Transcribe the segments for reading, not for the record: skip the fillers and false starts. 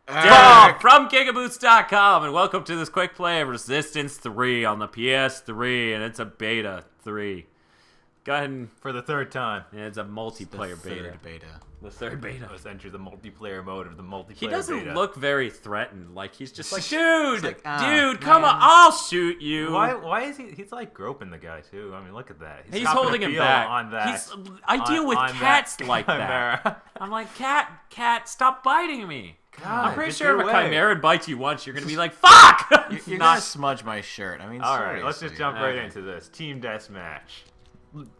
From GigaBoots.com, and welcome to this quick play of Resistance 3 on the PS3, and it's a beta 3. Go ahead and... For the third time. Yeah, it's a multiplayer beta. The third beta. Let's enter the multiplayer mode of the multiplayer He doesn't beta. look very threatened. Like, he's just like, dude, like, come on, I'll shoot you. Why is he... He's like groping the guy, too. I mean, look at that. He's holding him back. On that, I deal with cats like chimera. that. I'm like, cat, stop biting me. God, I'm pretty sure if a chimera bites you once, you're going to be like, fuck! You're gonna smudge my shirt. I mean, Alright, let's just jump right into this. Team deathmatch.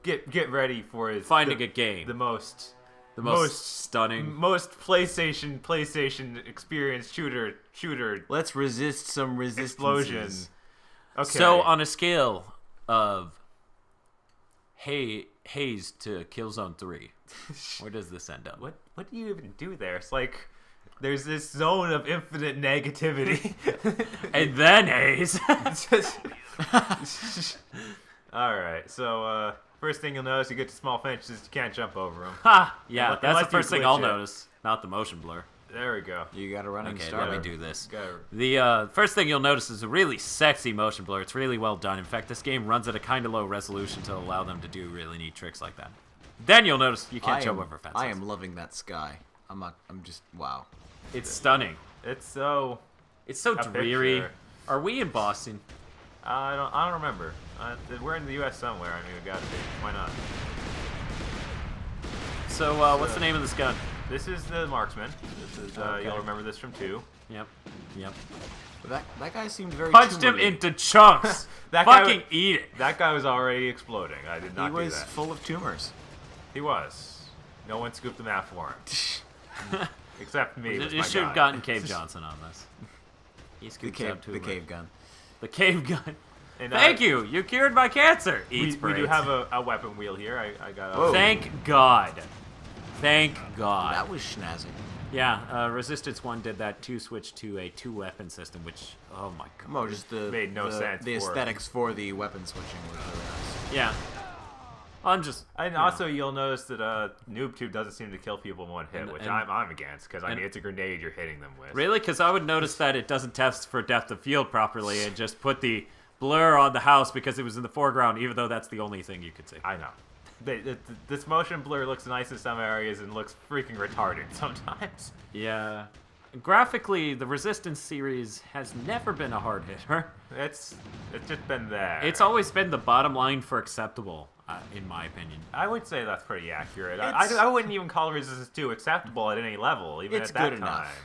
Get ready for it. Finding a game. The most stunning. Most PlayStation experience shooter. Let's resist some resistance. Explosion. Okay. So on a scale of Haze to Killzone 3, where does this end up? What do you even do there? It's like there's this zone of infinite negativity. And then Haze. Alright, so first thing you'll notice, you get to small fences, you can't jump over them. Ha! Yeah, that's Unless the first you thing I'll glitch it. notice, not the motion blur. There we go. You got a running Okay, start. let me do this. Gotta- The first thing you'll notice is a really sexy motion blur. It's really well done. In fact, this game runs at a kind of low resolution to allow them to do really neat tricks like that. Then you'll notice you can't jump over fences. I am loving that sky. I'm just wow. It's stunning. It's so... It's so A dreary. picture. Are we in Boston? I don't remember. We're in the U.S. somewhere. I mean, we got to be. Why not? So, what's the name of this gun? This is the Marksman. This is you'll remember this from 2. Yep. But that guy seemed very. Punched him tumor-y. into chunks. That guy Fucking eat it. That guy was already exploding. I did not He do was that. full of tumors. He was. No one scooped them out for him. Except me. You with my should have guy. gotten Cave Johnson on this. He The scoops cave, out too the much. cave gun. The cave gun. And, Thank you. You cured my cancer. We do have a weapon wheel here. I got. Whoa. Thank God. Thank God. That was schnazzy. Yeah, Resistance 1 did that to switch to a 2-weapon system, which, oh my God. No, just the Made no sense The for- aesthetics for the weapon switching was really nice. Yeah. I'm just... And also, you'll notice that NoobTube doesn't seem to kill people in one hit, which and- I'm against, because I mean it's a grenade you're hitting them with. Really? Because I would notice that it doesn't test for depth of field properly and just put the blur on the house because it was in the foreground, even though that's the only thing you could see. I know. This motion blur looks nice in some areas and looks freaking retarded sometimes. Yeah. Graphically, the Resistance series has never been a hard hitter. It's just been there. It's always been the bottom line for acceptable, in my opinion. I would say that's pretty accurate. It's- I wouldn't even call Resistance 2 acceptable at any level, even It's at that good time. enough.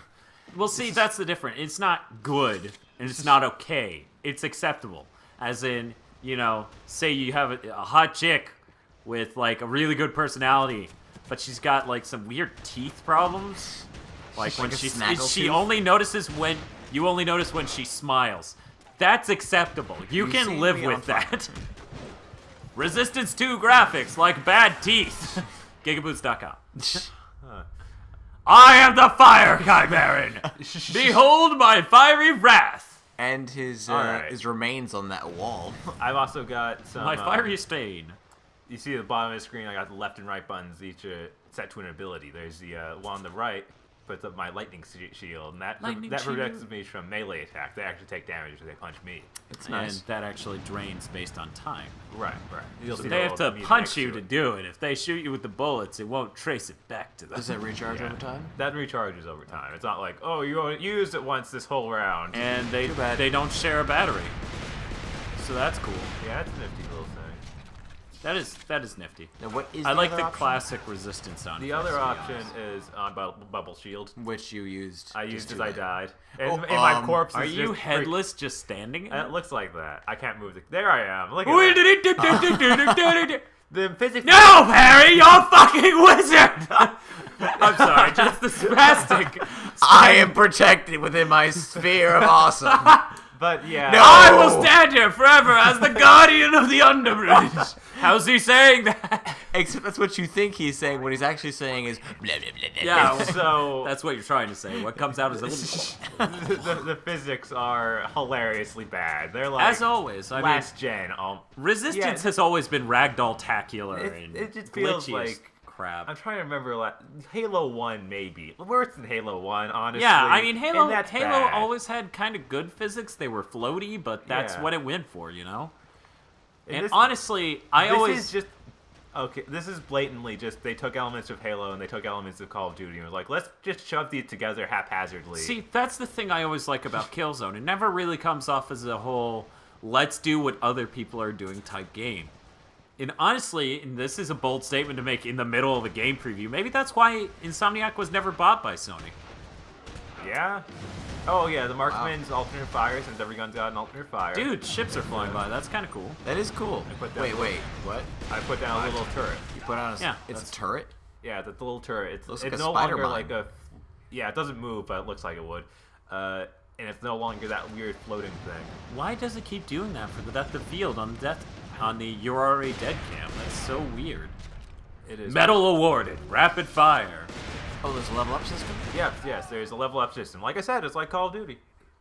Well, see, that's the difference. It's not good, and it's not okay. It's acceptable. As in, you know, say you have a hot chick with, like, a really good personality, but she's got, like, some weird teeth problems. Like, when Like a she snaggletooth? only notices when... You only notice when she smiles. That's acceptable. You You can seem live to be on with that. Resistance 2 graphics, like bad teeth. GigaBoots.com. I am the Fire Chimeran! Behold my fiery wrath! And his Alright. his remains on that wall. I've also got some... My fiery stain. You see at the bottom of the screen, I got the left and right buttons, each set to an ability. There's the one on the right, puts up my lightning shield, and that protects me from melee attack. They actually take damage if they punch me. It's nice. And that actually drains based on time. Right. You'll So see they the have little to music punch next you to it. do it. If they shoot you with the bullets, it won't trace it back to them. Does that recharge Yeah. over time? That recharges over time. It's not like, oh, you only used it once this whole round. And they Too bad. they don't share a battery. So that's cool. Yeah, that's a nifty little thing. That is nifty. Now, what is I the like other the option? classic Resistance sound. The effects, other to be option honest. is on bubble shield. Which you used. I just used to as I that. died. And, Oh, and my corpse Are is you just headless just standing? It looks like that. I can't move the... There I am. Look at that. The physics... No, Harry, you're a fucking wizard! I'm sorry, just the spastic. I am protected within my sphere of awesome. But yeah... No! I will stand here forever as the guardian of the Underbridge. How's he saying that? Except that's what you think he's saying. What he's actually saying is blah, blah, blah, blah. Yeah, well, So... that's what you're trying to say. What comes out is a little... the physics are hilariously bad. They're like... As always, I mean, last gen. Resistance Yeah. has always been ragdoll-tacular and It just feels glitchy. like crap. I'm trying to remember. Halo 1 maybe worse than Halo 1, honestly. Yeah, I mean Halo bad. always had kind of good physics. They were floaty, but that's what it went for, you know. And honestly, this is blatantly just they took elements of Halo and they took elements of Call of Duty and was like, let's just shove these together haphazardly. See, that's the thing I always like about Killzone. It never really comes off as a whole let's do what other people are doing type game. And honestly, and this is a bold statement to make in the middle of a game preview, maybe that's why Insomniac was never bought by Sony. Yeah? Oh yeah, the marksman's alternate fire, since every gun's got an alternate fire. Dude, ships are flying by. That's kind of cool. That is cool. Wait, what? I put down a little turret. You put on it's a turret? Yeah, the little turret. It's like a no spider longer mine. like a... Yeah, it doesn't move, but it looks like it would. And it's no longer that weird floating thing. Why does it keep doing that for the depth of field on the You're Already Dead cam? That's so weird. It is. Medal awarded. Rapid fire. Oh, there's a level up system? Yes, there's a level up system. Like I said, it's like Call of Duty.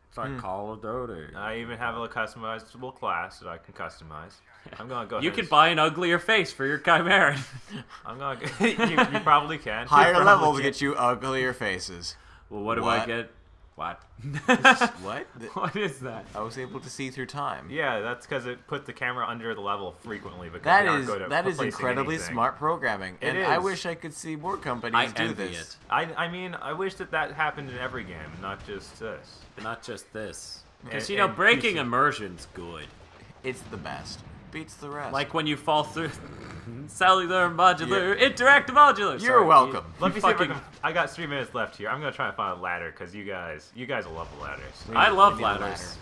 It's like Call of Duty. I even have a customizable class that I can customize. I'm gonna go. You can buy an uglier face for your Chimera. I'm gonna. You probably can. Higher levels get you uglier faces. Well, what do I get? What? What? What is that? I was able to see through time. Yeah, that's because it put the camera under the level frequently. Because that is incredibly smart programming, and I wish I could see more companies do this. I mean, I wish that happened in every game, not just this. Not just this. Because breaking immersion's good. It's the best. Beats the rest. Like when you fall through cellular modular, interactive modular. You're welcome. Let me see if I got 3 minutes left here. I'm gonna try and find a ladder because you guys will love the ladders. I love ladders.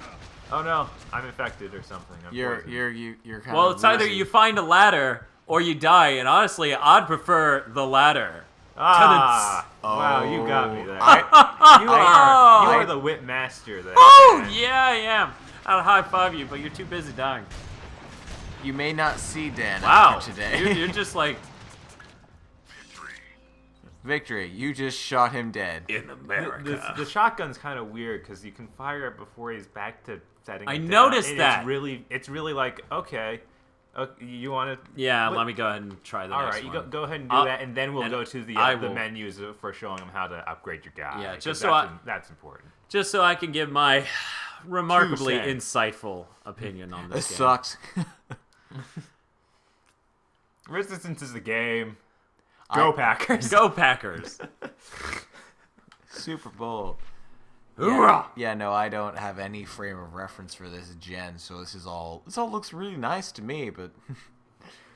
Oh no, I'm infected or something. You're kind of. Well, it's either you find a ladder or you die, and honestly, I'd prefer the latter. Wow, you got me there. You are the whip master there. Oh, yeah, I am. I'd high five you, but you're too busy dying. You may not see Dan after today. You're just like... Victory. You just shot him dead. In America. The shotgun's kind of weird because you can fire it before he's back to setting it down. Noticed that. It's really like, okay, you want to... Yeah, let me go ahead and try the next one. All right, go ahead and do that, and then we'll go to the menus for showing them how to upgrade your guy. Yeah, that's important. Just so I can give my remarkably insightful opinion on this game. This sucks. Resistance is the game. Go Packers. Go Packers. Super Bowl. Hoorah! Yeah, no, I don't have any frame of reference for this gen, so this all looks really nice to me, but...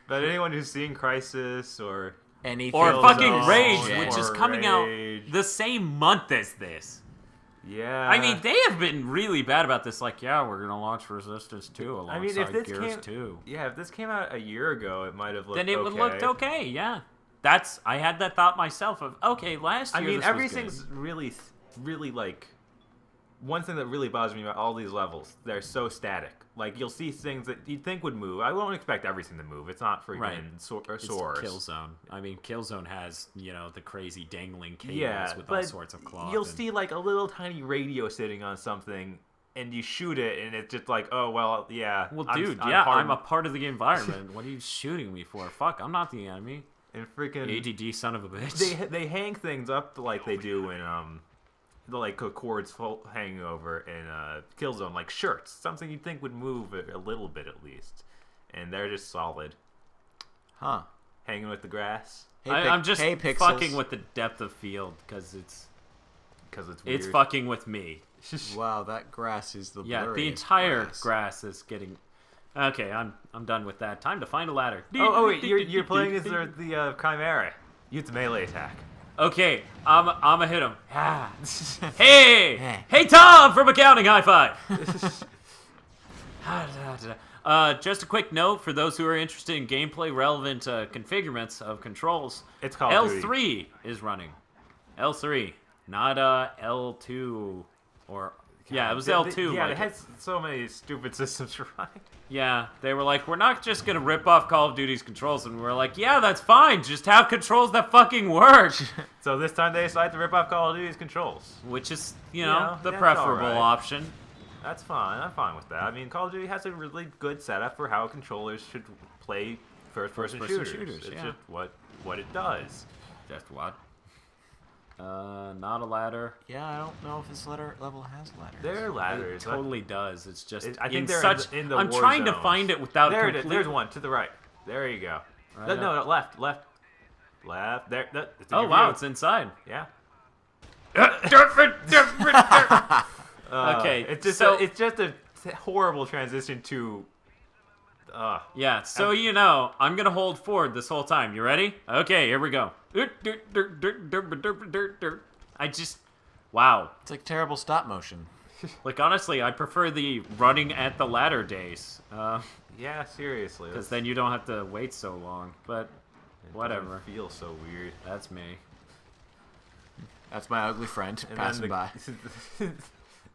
But anyone who's seen Crisis or... Or fucking Rage, which is coming out the same month as this. Yeah. I mean, they have been really bad about this. Like, yeah, we're going to launch Resistance 2 alongside Gears 2. Yeah, if this came out a year ago, it might have looked okay. Then it would looked okay, yeah. I had that thought myself of, okay, last year everything's really, really, like... One thing that really bothers me about all these levels, they're so static. Like, you'll see things that you'd think would move. I won't expect everything to move. It's not freaking Source. It's Killzone. I mean, Killzone has, the crazy dangling cables with all sorts of cloth. You'll see, like, a little tiny radio sitting on something, and you shoot it, and it's just like, oh, well, yeah. Well, I'm a part of the environment. What are you shooting me for? Fuck, I'm not the enemy. And freaking... ADD son of a bitch. They hang things up like they do in, the cords hanging over in Killzone, like shirts, something you'd think would move a little bit at least, and they're just solid. Huh? Hanging with the grass. I'm just fucking with the depth of field because it's weird. It's fucking with me. Wow, that grass is the the entire grass is getting. Okay, I'm done with that. Time to find a ladder. Oh wait, you're playing as the Chimera. Use the melee attack. Okay, I'ma hit him. Hey, Tom from accounting, high five. Just a quick note for those who are interested in gameplay relevant configurements of controls. It's called L3 is running. L3, not L2 or it was L2. Yeah, it has so many stupid systems running. Yeah, they were like, we're not just gonna rip off Call of Duty's controls, and we were like, yeah, that's fine. Just have controls that fucking work. So this time they decided to rip off Call of Duty's controls, which is, the preferable option. That's fine. I'm fine with that. I mean, Call of Duty has a really good setup for how controllers should play first-person shooters. It's just what what it does. Just what? Not a ladder. Yeah, I don't know if this level has ladders. There are ladders. It totally does. It's just I think in they're such. in the I'm war trying to zones. find it without There it is. complete. There's one to the right. There you go. Right No, left. There. It's in Oh your wow, view. it's inside. Yeah. Okay, It's just so it's just a horrible transition to. yeah, so you know, I'm gonna hold forward this whole time. You ready? Okay, here we go. I just, wow. It's like terrible stop motion. Like honestly, I prefer the running at the ladder days, Yeah, seriously. because then you don't have to wait so long. But whatever. It feels so weird. That's me. That's my ugly friend And passing then by.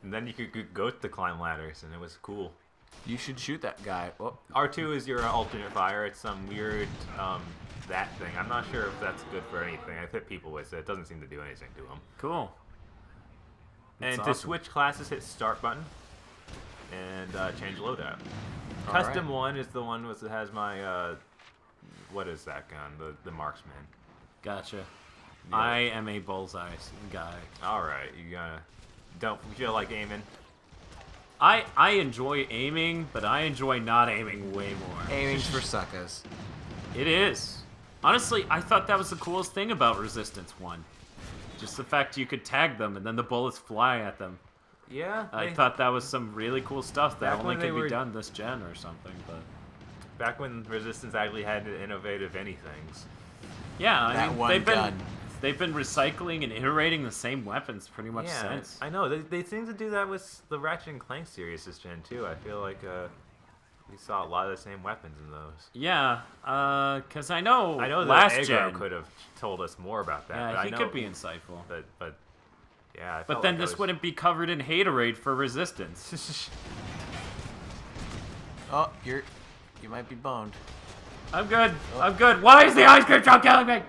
and then you could go to climb ladders, and it was cool. You should shoot that guy. Oh, R2 is your alternate fire. It's some weird that thing. I'm not sure if that's good for anything. I've hit people with it. It doesn't seem to do anything to them. Cool. And That's to awesome. switch classes, hit start button and change loadout. All Custom right. one is the one that has my what is that gun? The marksman. Gotcha. Yeah. I am a bullseye guy. All right, you don't feel like aiming. I enjoy aiming, but I enjoy not aiming way more. aiming's for suckers. It is. Honestly, I thought that was the coolest thing about Resistance 1. Just the fact you could tag them and then the bullets fly at them. Yeah, I thought that was some really cool stuff that Back only when they could be were- done this gen or something, but... back when Resistance actually had innovative anythings. Yeah, I That mean, one gun. they've been recycling and iterating the same weapons pretty much Yeah, since. I know. They seem to do that with the Ratchet and Clank series this gen too. I feel like we saw a lot of the same weapons in those. Yeah, because I know I know last that gen... Egro could have told us more about that. Yeah, but he I know, could be insightful. But yeah. I But felt then like this I was... wouldn't be covered in haterade for Resistance. Oh, you might be boned. I'm good. I'm good. Why is the ice cream truck killing me?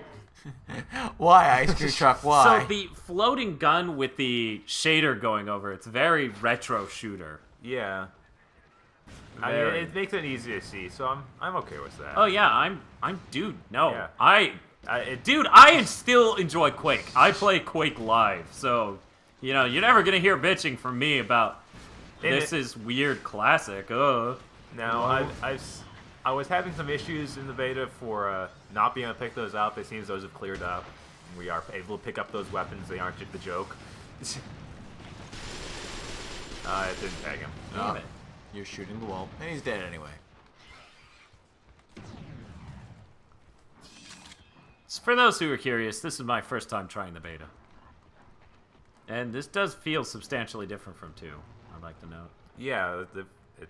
Why, ice cream truck? Why? So the floating gun with the shader going over, it's very retro shooter. Yeah. I mean, Very. it makes it easy to see, so I'm okay with that. Oh yeah, I'm dude. No, Yeah. dude, I still enjoy Quake. I play Quake live, so you know you're never gonna hear bitching from me about this is weird classic. Now, Whoa. I was having some issues in the beta for not being able to pick those up. It seems those have cleared up. We are able to pick up those weapons. They aren't the joke. It didn't tag him. Damn it. You're shooting the wall, and he's dead anyway. So for those who are curious, this is my first time trying the beta, and this does feel substantially different from 2. I'd like to note. Yeah,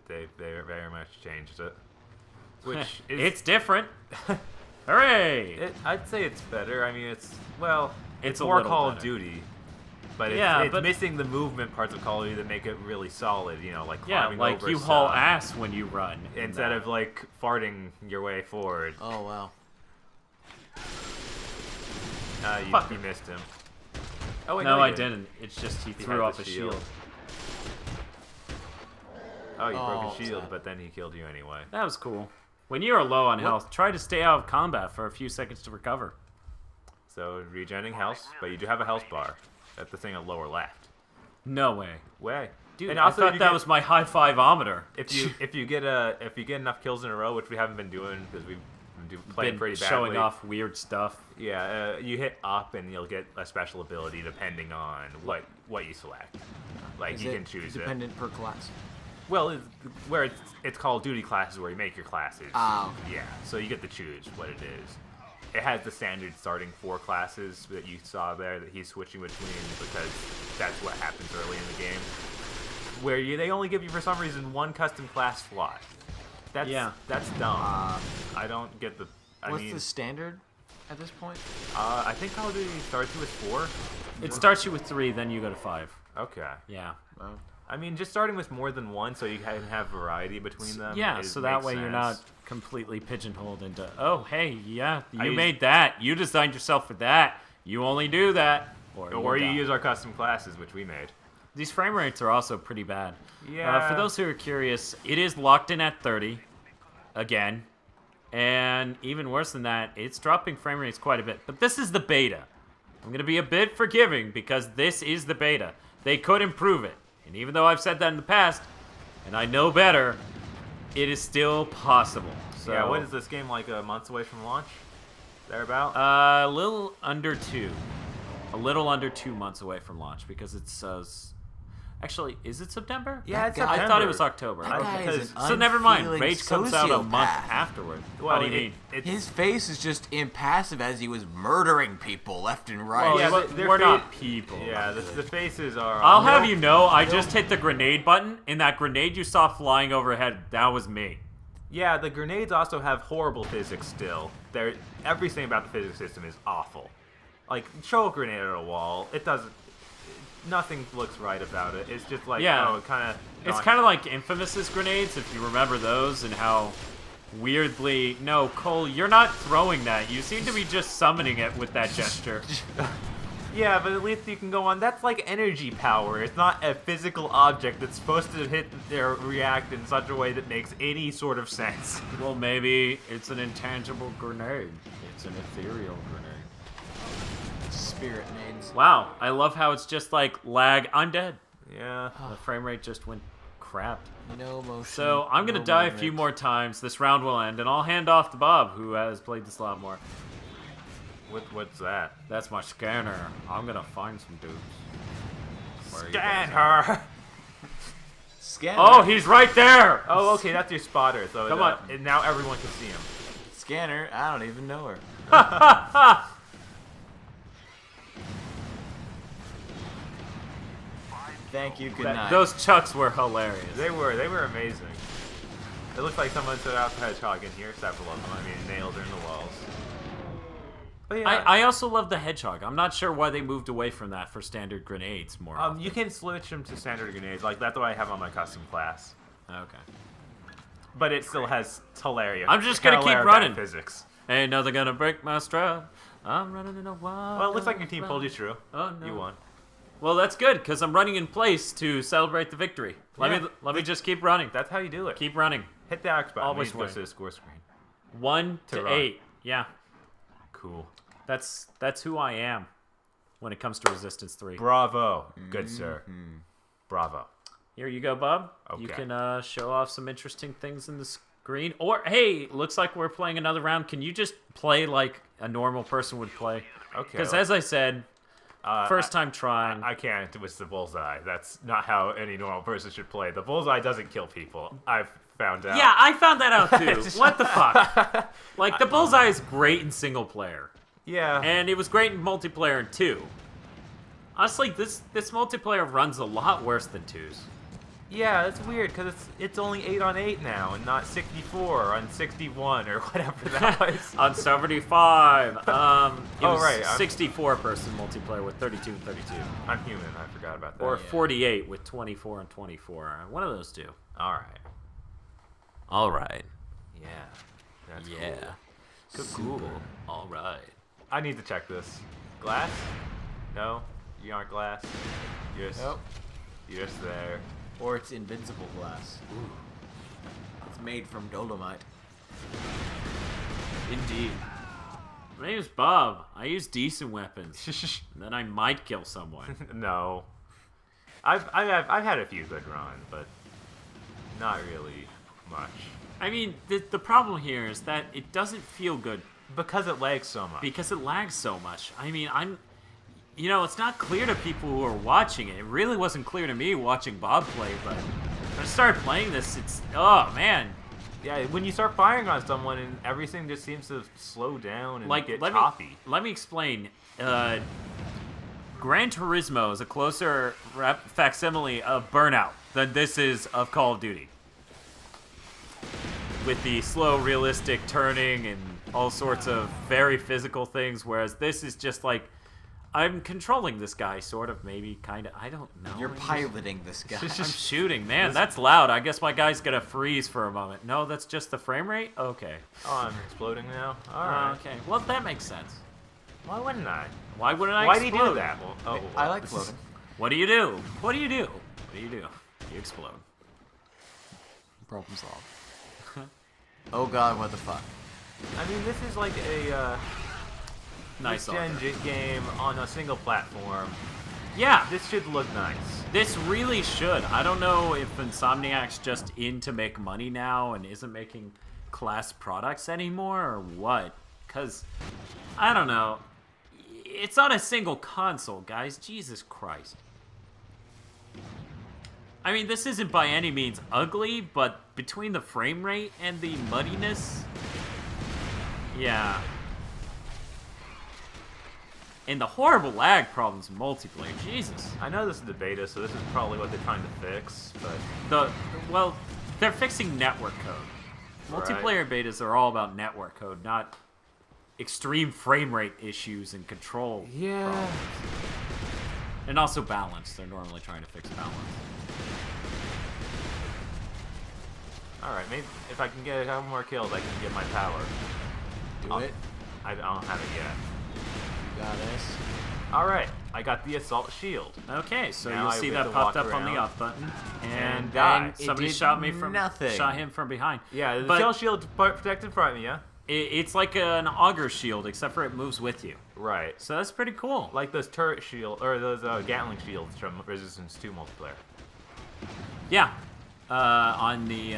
they very much changed it. Which is It's different. Hooray! I'd say it's better. I mean, it's It's a more little Call of better. Duty, but Yeah, it's but- missing the movement parts of Call of Duty that make it really solid. You know, like Yeah, climbing like over you haul stuff ass when you run. in instead that. of like farting your way forward. Oh, wow. You missed him. Oh wait, No, you I didn't. It's just he had threw the off a shield. shield. Oh, you broke Oh, his shield, sad. but then he killed you anyway. That was cool. When you are low on health, try to stay out of combat for a few seconds to recover. So regenerating health, but you do have a health bar. That's the thing on lower left. No way. Way. Dude, and I also thought you that get- was my high five-ometer. if you get enough kills in a row, which we haven't been doing because we've been playing Been pretty badly. showing off weird stuff. Yeah, you hit up and you'll get a special ability depending on what you select. Like Is you it can choose it. dependent per class? Well, where it's Call of Duty classes where you make your classes. Ah, okay. Yeah, so you get to choose what it is. It has the standard starting 4 classes that you saw there that he's switching between because that's what happens early in the game. Where they only give you, for some reason, 1 custom class slot. That's dumb. I don't get the... What's the standard at this point? I think Call of Duty starts you with 4. It starts you with 3, then you go to 5. Okay. Yeah. Well, I mean, just starting with more than 1 so you can have variety between them. Yeah, so that makes way you're not sense. completely pigeonholed into, oh, hey, yeah, I you use- made that. You designed yourself for that. You only do that. Or you die. use our custom classes, which we made. These frame rates are also pretty bad. Yeah. For those who are curious, it is locked in at 30. Again. And even worse than that, it's dropping frame rates quite a bit. But this is the beta. I'm going to be a bit forgiving because this is the beta. They could improve it. And even though I've said that in the past, and I know better, it is still possible. So, yeah, what is this game, like months away from launch? Thereabout? A little under 2. A little under 2 months away from launch because it says... Actually, is it September? Yeah, it's I thought it was October. That guy is an So never mind. unfeeling Rage comes out a month sociopath. afterward. Well, What do you mean? His face is just impassive as he was murdering people left and right. Well, yeah, but their we're fa- not people. Yeah, the faces are... I'll have you know, I just hit the grenade button, and that grenade you saw flying overhead, that was me. Yeah, the grenades also have horrible physics still. Everything about the physics system is awful. Like, throw a grenade at a wall, it doesn't... Nothing looks right about it. It's just like, Yeah. oh, it kind of... It's kind of like Infamous's grenades, if you remember those, and how weirdly... No, Cole, you're not throwing that. You seem to be just summoning it with that gesture. Yeah, but at least you can go on. That's like energy power. It's not a physical object that's supposed to hit or react in such a way that makes any sort of sense. Well, maybe it's an intangible grenade. It's an ethereal grenade. Spirit nades. Wow, I love how it's just like lag. I'm dead. Yeah. The frame rate just went crap. No motion. So I'm gonna no die a movement. few more times. This round will end, and I'll hand off to Bob, who has played this a lot more. What's that? That's my scanner. I'm gonna find some dudes. Where are you Scan guys her! Scanner. Oh, he's right there! Oh, okay, that's your spotter. So Come on. and now everyone can see him. Scanner. I don't even know her. Thank you. Good night. Those chucks were hilarious. They were amazing. It looked like someone took out the hedgehog in here, several of them. I mean, nails are in the walls. But yeah, I also love the hedgehog. I'm not sure why they moved away from that for standard grenades more often. you can switch them to standard grenades. Like, that's what I have on my custom class. Okay. But it still has hilarious. I'm just gonna keep hilarious running. Physics. Ain't nothing gonna break my stride. I'm running in a wild. Well, it looks like your team pulled you through. Oh, no. You won. Well, that's good, because I'm running in place to celebrate the victory. Yeah. Let me just keep running. That's how you do it. Keep running. Hit the X button. Always Always goes win. to the score screen. 1 To to run. 8. Yeah. Cool. That's who I am when it comes to Resistance 3. Bravo, good sir. Bravo. Here you go, Bob. You Okay. can show off some interesting things in the screen. Or, hey, looks like we're playing another round. Can you just play like a normal person would play? Okay. Because as I said, first time trying. I can't with the bullseye. That's not how any normal person should play. The bullseye doesn't kill people. I've found out. Yeah, I found that out too. What the fuck? Like, the bullseye is great in single player. Yeah. And it was great in multiplayer in 2. Honestly, this multiplayer runs a lot worse than 2's. Yeah, it's weird because it's only 8 on 8 now and not 64 on 61 or whatever that was. On 75. It was right, 64 person multiplayer with 32 and 32. I'm human. I forgot about that. Or 48 with 24 and 24. One of those two. All right. All right. Yeah. That's Yeah. Cool. All right. I need to check this. Glass? No, you aren't glass. Nope. You're just there. Or it's invincible glass. It's made from dolomite. Indeed. My name is Bob. I use decent weapons. And then I might kill someone. No. I've had a few good runs, but not really much. I mean, the problem here is that it doesn't feel good Because it lags so much. because it lags so much. I mean, it's not clear to people who are watching it. It really wasn't clear to me watching Bob play, but when I started playing this, oh man. Yeah, when you start firing on someone and everything just seems to slow down and Like, get let choppy. me explain. Gran Turismo is a closer facsimile of Burnout than this is of Call of Duty. With the slow, realistic turning and all sorts of very physical things, whereas this is just like, I'm controlling this guy, sort of, maybe, kind of. I don't know. You're piloting this guy. I'm shooting. Man, that's loud. I guess my guy's gonna freeze for a moment. No, that's just the frame rate? Okay. Oh, I'm exploding now? Alright. Okay. Well, that makes sense. Why wouldn't I? Why wouldn't I Why do you explode? do that? Well, I like floating. What do you do? What do you do? What do you do? You explode. Problem solved. Oh god, what the fuck? I mean, this is like a Nice next-gen game on a single platform. Yeah, This should look nice. this really should. I don't know if Insomniac's just in to make money now and isn't making class products anymore or what. Because, I don't know. It's on a single console, guys. Jesus Christ. I mean, this isn't by any means ugly, but between the frame rate and the muddiness... Yeah. And the horrible lag problems in multiplayer. Jesus. I know this is the beta, so this is probably what they're trying to fix, but... Well, they're fixing network code. Multiplayer betas are all about network code, not extreme frame rate issues and control problems. And also balance. They're normally trying to fix balance. Alright, maybe if I can get a couple more kills, I can get my power. Do it. I don't have it yet. You got this. Alright, I got the assault shield. Okay, so Now you'll I see get that to popped walk up on the around off button, and die. then It somebody did shot me from nothing. shot him from behind. Yeah, the But kill shield protected from me, yeah? it's like an auger shield, except for it moves with you. Right. So that's pretty cool. Like those turret shield, or those Gatling shields from Resistance 2 multiplayer. Yeah, on the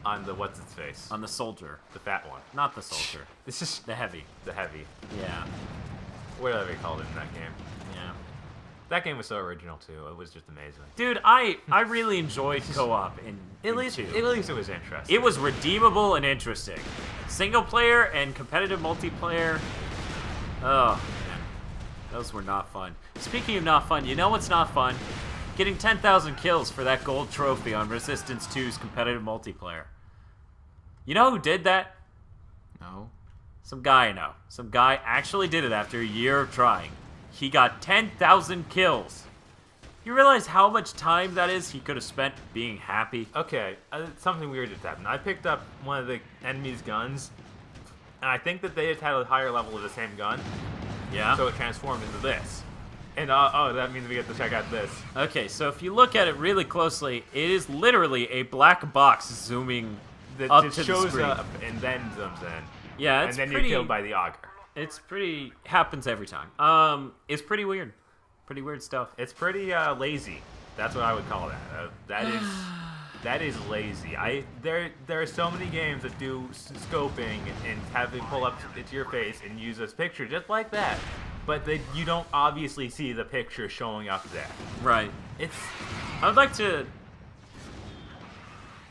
On the what's-its-face. on the soldier, The fat one. not the soldier, This is the heavy. the heavy. Yeah, Whatever they called it in that game. yeah. That game was so original, too. It was just amazing. Dude, I really enjoyed co-op in At least 2. it was interesting. It was redeemable and interesting. Single player and competitive multiplayer. Oh, man. Those were not fun. Speaking of not fun, you know what's not fun? Getting 10,000 kills for that gold trophy on Resistance 2's competitive multiplayer. You know who did that? No. Some guy I know. Some guy actually did it after a year of trying. He got 10,000 kills. You realize how much time that is he could have spent being happy? Okay, something weird just happened. I picked up one of the enemy's guns, and I think that they just had a higher level of the same gun, Yeah? so it transformed into this. And, oh, that means we get to check out this. Okay, so if you look at it really closely, it is literally a black box zooming That up just to the shows screen. up and then zooms in. Yeah, And it's then pretty... you're killed by the auger. It's pretty... Happens every time. It's pretty weird. Pretty weird stuff. It's pretty lazy. That's what I would call that. That is lazy. There are so many games that do scoping and have it pull up to your face and use this picture just like that, but you don't obviously see the picture showing up there. Right. It's I would like to...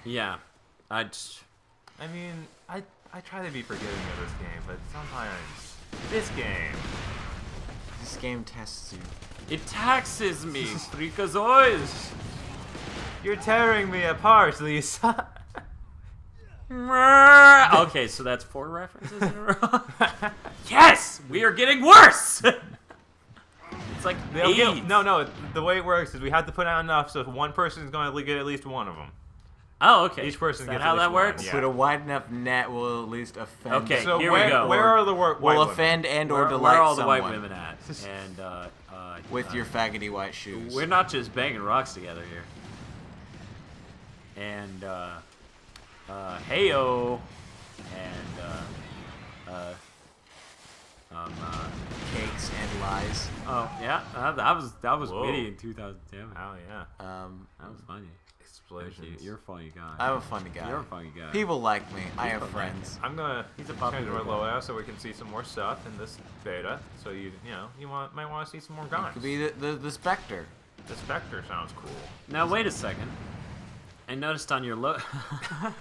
Yeah. I mean, I try to be forgiving of this game, but sometimes this game. This game tests you. It taxes me, freakazoids! You're tearing me apart, Lisa. Okay, so that's 4 references in a row? Yes! We are getting worse! It's like AIDS. No. The way it works is we have to put out enough, so if one person is going to get at least one of them. Oh, okay. Each person Is that gets how at that least one, works? yeah. Put a wide enough net will at least offend. Okay, So here we go. Where are the white Will women? offend and or Where delight are all the someone white women at? And, with your faggoty white shoes. We're not just banging rocks together here. And, heyo. And, Cakes and lies. oh, yeah, that was Whoa. witty in 2010. Oh yeah, That was funny. explosions. You're a funny guy. I'm a funny guy. You're a funny guy. People like me. I have People like friends. I'm gonna He's a change popular my guy. loadout so we can see some more stuff in this beta. So you might want to see some more guns. Could be the Spectre. The Spectre sounds cool. Now, wait a second. I noticed on your look.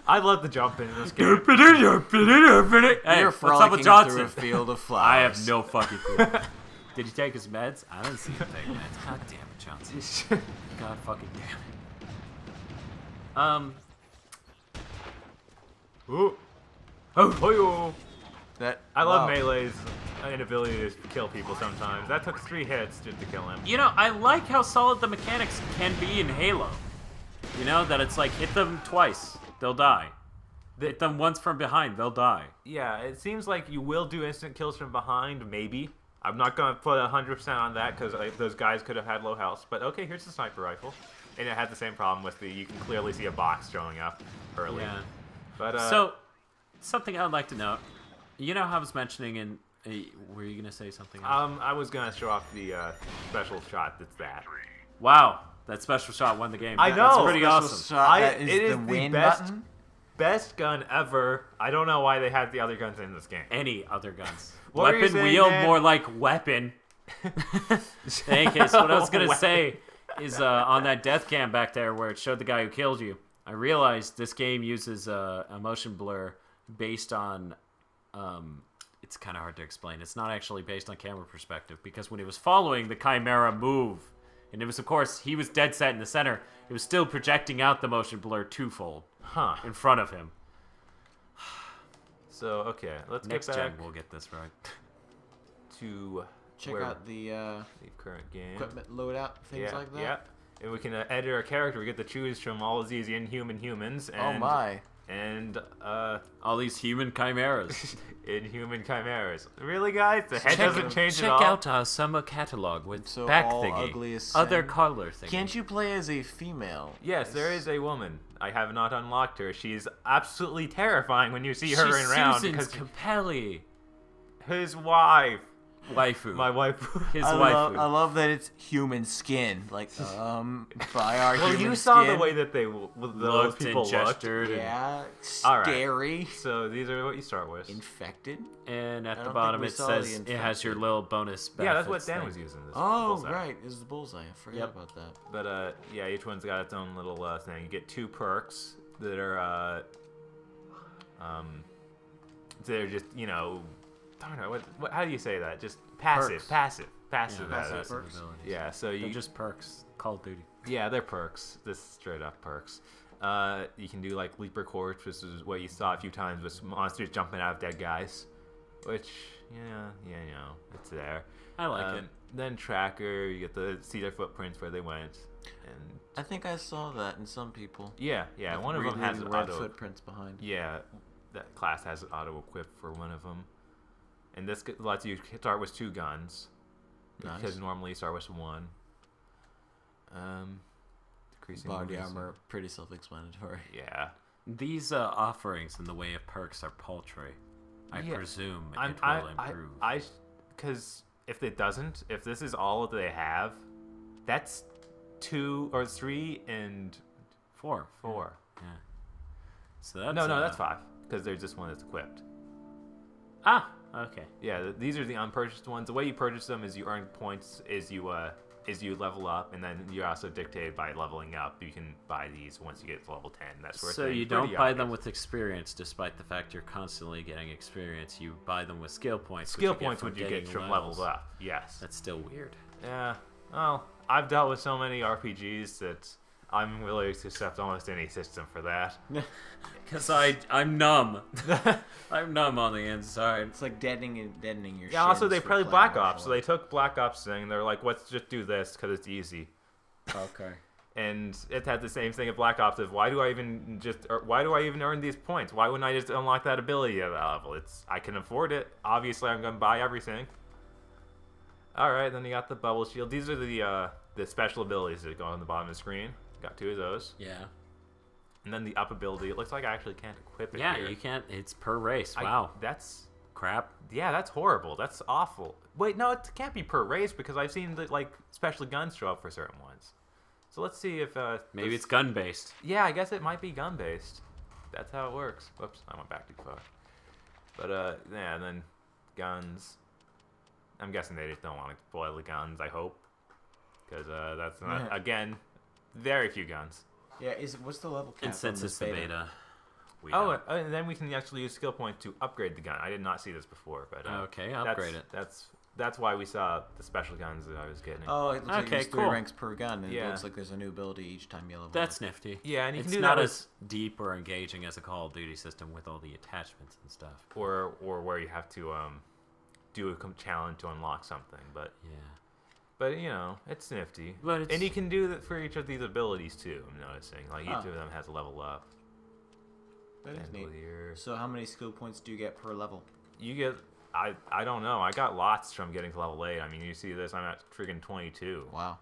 I love the jump in this game. Hey, You're what's up frolicking with Johnson? through a field of flowers. I have no fucking clue. Did he take his meds? I didn't see him take meds. God damn it, Johnson. God fucking damn it. Ooh. Oh, That. I love wow. Melee's inability to kill people sometimes. That took 3 hits just to kill him. You know, I like how solid the mechanics can be in Halo. You know, that it's like, hit them twice, they'll die. Hit them once from behind, they'll die. Yeah, it seems like you will do instant kills from behind, maybe. I'm not going to put 100% on that because those guys could have had low health. But okay, here's the sniper rifle. And it had the same problem with you can clearly see a box showing up early. Yeah. But, something I'd like to know. You know how I was mentioning in... were you going to say something else? I was gonna show off the special shot. That's that. Wow, that special shot won the game. I know. That's pretty Special awesome. shot, that it is is the the win best button? best gun ever. I don't know why they had the other guns in this game. Any other guns. What were you Weapon saying, wield, man? more like weapon. In any case, what I was going to say is on that death cam back there where it showed the guy who killed you, I realized this game uses a motion blur based on... it's kind of hard to explain. It's not actually based on camera perspective because when he was following the Chimera move, and it was, of course, he was dead set in the center, it was still projecting out the motion blur twofold in front of him. So, okay, let's Next get gen, back we'll get this right. to Check where out the the current game. equipment loadout, things like that. Yeah, and we can edit our character. We get to choose from all of these inhuman humans. Oh And, my. And All these human chimeras. inhuman chimeras. Really, guys? The head doesn't change check at all? out our summer catalog with So back all thingy, ugly as other sin. color thingy. Can't you play as a female? Yes, there is a woman. I have not unlocked her. She's absolutely terrifying when you see She's her around Susan's because Capelli his wife, waifu. my wife. His I waifu. love that it's human skin. Like, buy our Well, human you saw skin. the way that those Looked people and looked. gestured. Yeah, All right. scary. So these are what you start with. Infected? And at I the don't bottom think we it saw says the it has your little bonus benefits Yeah, that's what Dan thing. was using. This Oh, bullseye. right. This is the bullseye. I forgot Yep. about that. But yeah, each one's got its own little thing. You get 2 perks that are they're just, you know, I don't know what how do you say that? Just passive, Perks. passive. Yeah, that passive is. perks. abilities. Yeah, so They're you just perks. Call of Duty. yeah, they're perks. This is straight up perks. You can do like Leaper Corpse, which is what you saw a few times with monsters jumping out of dead guys, which you know, it's there. I like it. Then Tracker, you get to see their footprints where they went, and I think I saw that in some people. yeah, With one of them has really an red auto. footprints behind. Yeah, that class has an auto equip for one of them, and this lets you start with 2 guns, Nice. because normally you start with 1. Decreasing Body resistance. armor, pretty self-explanatory. Yeah. These offerings in the way of perks are paltry. I Yeah. presume I'm, it will improve. because if if this is all that they have, that's 2 or 3 and 4. 4. Yeah. So that's No, that's 5 because there's just one that's equipped. Ah, okay. Yeah, these are the unpurchased ones. The way you purchase them is you earn points as you level up, and then you're also dictated by leveling up. You can buy these once you get to level 10. That sort of So thing. you don't Pretty buy them obvious. with experience, despite the fact you're constantly getting experience. You buy them with skill points. skill which you points get when from you get getting from levels. leveled up. Yes. That's still weird. Yeah. Well, I've dealt with so many RPGs that I'm willing to accept almost any system for that. Because I'm numb. I'm numb on the inside. It's like deadening your Yeah. Also, shins they for played playing Black martial Ops, so they took Black Ops thing. And they're like, let's just do this because it's easy. Okay. And it had the same thing at Black Ops of why do I even earn these points? Why wouldn't I just unlock that ability at that level? I can afford it. Obviously, I'm gonna buy everything. All right, then you got the bubble shield. These are the special abilities that go on the bottom of the screen. Got 2 of those. Yeah. And then the up ability. It looks like I actually can't equip it. Yeah, here. you can't. It's per race. Wow. That's Crap. yeah, that's horrible. That's awful. Wait, no, it can't be per race because I've seen the special guns show up for certain ones. So let's see if Maybe this- it's gun based. Yeah, I guess it might be gun based. That's how it works. Whoops, I went back too far. But yeah, and then guns. I'm guessing they just don't want to spoil the guns. I hope, because that's not again very few guns. Yeah, what's the level cap And on since this it's the beta. We Oh, don't. and then we can actually use skill points to upgrade the gun. I did not see this before, but Okay, upgrade it. That's why we saw the special guns that I was getting. Oh, it looks like Okay, there's 3 cool. ranks per gun, and Yeah. it looks like there's a new ability each time you level That's up. nifty. Yeah, and you It's can do not that as deep or engaging as a Call of Duty system with all the attachments and stuff. or where you have to do a challenge to unlock something, but Yeah. you know it's nifty. But it's- and you can do that for each of these abilities too. I'm noticing like each Oh. of them has a level up. That is neat. Bandolier. So how many skill points do you get per level? You get I don't know. I got lots from getting to level 8. I mean, you see this. I'm at friggin' 22. Wow.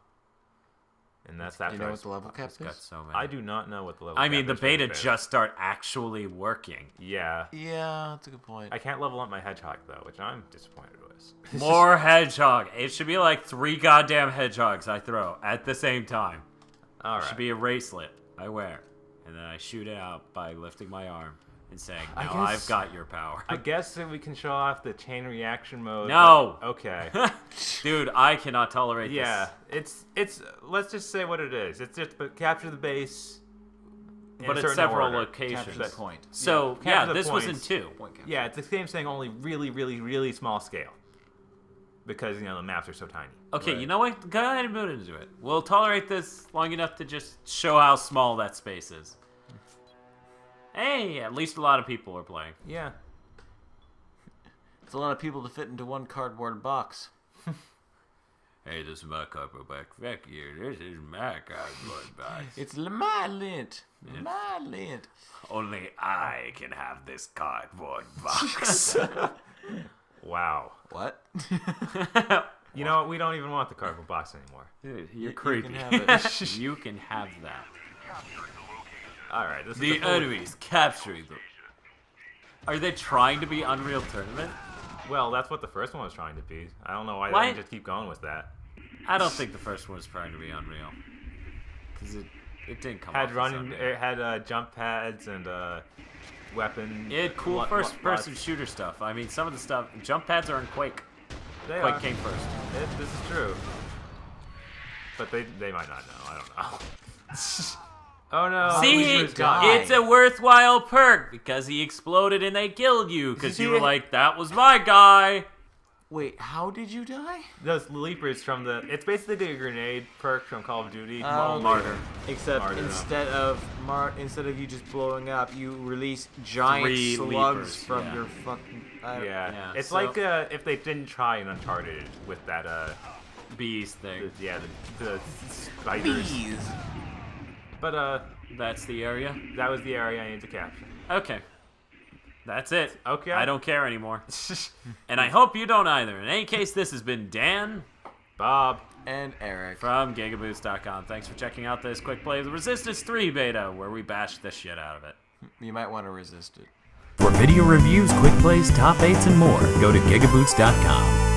And that's after You know what the level cap It's got is? so many. I do not know what the level I cap mean, the is for this beta beta. just start actually working. Yeah. Yeah, that's a good point. I can't level up my hedgehog, though, which I'm disappointed with. More hedgehog. It should be like 3 goddamn hedgehogs I throw at the same time. All It right. should be a bracelet I wear. And then I shoot it out by lifting my arm and saying, I now guess- I've got your power. I guess that we can show off the chain reaction mode. No! but- Okay. Dude, I cannot tolerate Yeah, it's let's just say what it is. It's just but capture the base. this. in But a it's certain several order. locations. Capture the point. So, Yeah, yeah, capture the this was in points. 2. Point capture. Yeah, it's the same thing, only really, really, really small scale. Because the maps are so tiny. Okay, Right. you know what? Go ahead and move into it. We'll tolerate this long enough to just show how small that space is. Hey, at least a lot of people are playing. Yeah. It's a lot of people to fit into one cardboard box. Hey, this is my cardboard box back here. This is my cardboard box. It's my lint. My lint. Only I can have this cardboard box. Wow. What? You know what? We don't even want the cardboard box anymore. Dude, you're You creepy. can have it. You can have that. All right. This The is full- enemies capturing them. Are they trying to be Unreal Tournament? Well, that's what the first one was trying to be. I don't know why they Why- didn't just keep going with that. I don't think the first one was trying to be Unreal. Because it didn't come Had off as running, Unreal. it had jump pads and weapon. It had cool first-person shooter stuff. I mean, some of the stuff... Jump pads are in Quake. They Quake are. came first. This is true. But they might not know. I don't know. Oh no! See, we die. it's a worthwhile perk because he exploded and they killed you because you were like, that was my guy. Wait, how did you die? Those leapers from the. It's basically a grenade perk from Call of Duty. Oh, Martyr. Except Martyr. instead of you just blowing up, you release giant 3 slugs leapers, from yeah. your fucking. Yeah. It's so- like if they didn't try in Uncharted with that Bees thing. the spiders. Bees. But That's the area? that was the area I needed to capture. Okay. That's it. Okay. I don't care anymore. And I hope you don't either. In any case, this has been Dan Bob. And Eric. from GigaBoots.com. Thanks for checking out this quick play of the Resistance 3 beta, where we bashed the shit out of it. You might want to resist it. For video reviews, quick plays, top 8s, and more, go to GigaBoots.com.